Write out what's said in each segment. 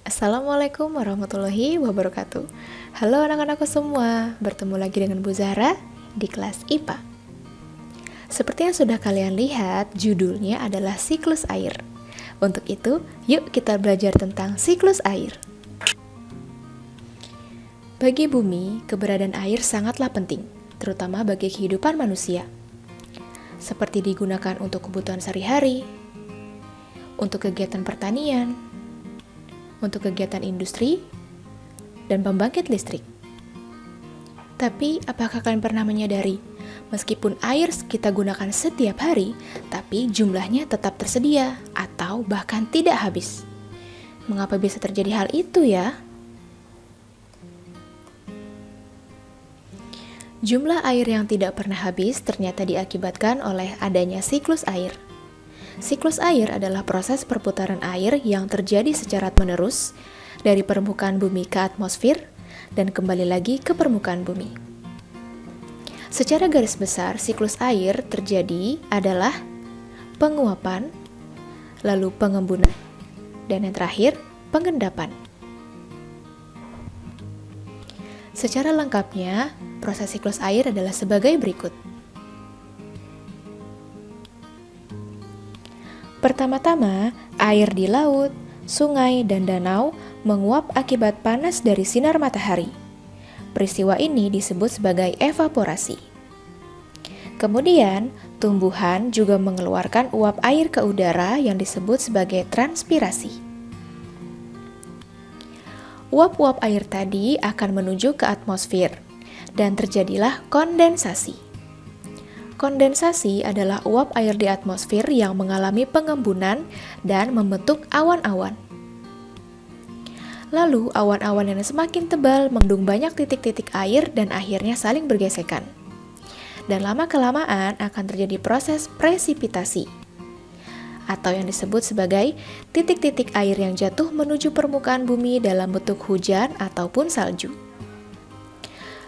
Assalamualaikum warahmatullahi wabarakatuh. Halo anak-anakku semua, bertemu lagi dengan Bu Zahra di kelas IPA. Seperti yang sudah kalian lihat, judulnya adalah siklus air. Untuk itu, yuk kita belajar tentang siklus air. Bagi bumi, keberadaan air sangatlah penting, terutama bagi kehidupan manusia. Seperti digunakan untuk kebutuhan sehari-hari, untuk kegiatan pertanian, untuk kegiatan industri, dan pembangkit listrik. Tapi, apakah kalian pernah menyadari, meskipun air kita gunakan setiap hari, tapi jumlahnya tetap tersedia atau bahkan tidak habis? Mengapa bisa terjadi hal itu ya? Jumlah air yang tidak pernah habis ternyata diakibatkan oleh adanya siklus air. Siklus air adalah proses perputaran air yang terjadi secara menerus dari permukaan bumi ke atmosfer dan kembali lagi ke permukaan bumi. Secara garis besar, siklus air terjadi adalah penguapan, lalu pengembunan, dan yang terakhir, pengendapan. Secara lengkapnya, proses siklus air adalah sebagai berikut. Pertama-tama, air di laut, sungai, dan danau menguap akibat panas dari sinar matahari. Peristiwa ini disebut sebagai evaporasi. Kemudian, tumbuhan juga mengeluarkan uap air ke udara yang disebut sebagai transpirasi. Uap-uap air tadi akan menuju ke atmosfer, dan terjadilah kondensasi. Kondensasi adalah uap air di atmosfer yang mengalami pengembunan dan membentuk awan-awan. Lalu, awan-awan yang semakin tebal mengandung banyak titik-titik air dan akhirnya saling bergesekan. Dan lama-kelamaan akan terjadi proses presipitasi, atau yang disebut sebagai titik-titik air yang jatuh menuju permukaan bumi dalam bentuk hujan ataupun salju.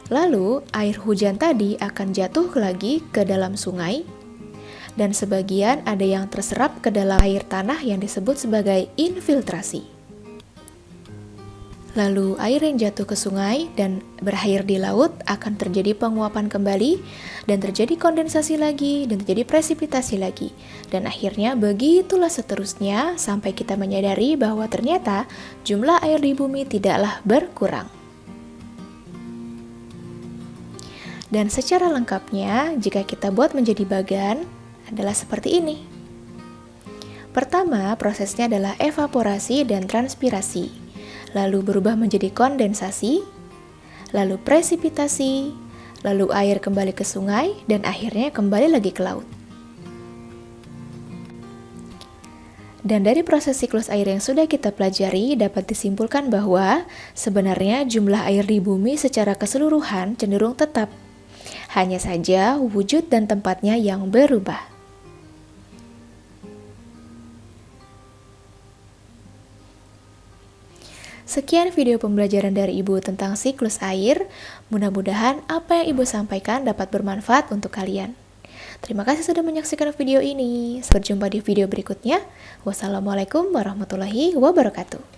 Lalu, air hujan tadi akan jatuh lagi ke dalam sungai, dan sebagian ada yang terserap ke dalam air tanah yang disebut sebagai infiltrasi. Lalu, air yang jatuh ke sungai dan berakhir di laut akan terjadi penguapan kembali, dan terjadi kondensasi lagi, dan terjadi presipitasi lagi. Dan akhirnya begitulah seterusnya sampai kita menyadari bahwa ternyata jumlah air di bumi tidaklah berkurang. Dan secara lengkapnya, jika kita buat menjadi bagan, adalah seperti ini. Pertama, prosesnya adalah evaporasi dan transpirasi, lalu berubah menjadi kondensasi, lalu presipitasi, lalu air kembali ke sungai, dan akhirnya kembali lagi ke laut. Dan dari proses siklus air yang sudah kita pelajari, dapat disimpulkan bahwa sebenarnya jumlah air di bumi secara keseluruhan cenderung tetap. Hanya saja wujud dan tempatnya yang berubah. Sekian video pembelajaran dari Ibu tentang siklus air. Mudah-mudahan apa yang Ibu sampaikan dapat bermanfaat untuk kalian. Terima kasih sudah menyaksikan video ini. Sampai jumpa di video berikutnya. Wassalamualaikum warahmatullahi wabarakatuh.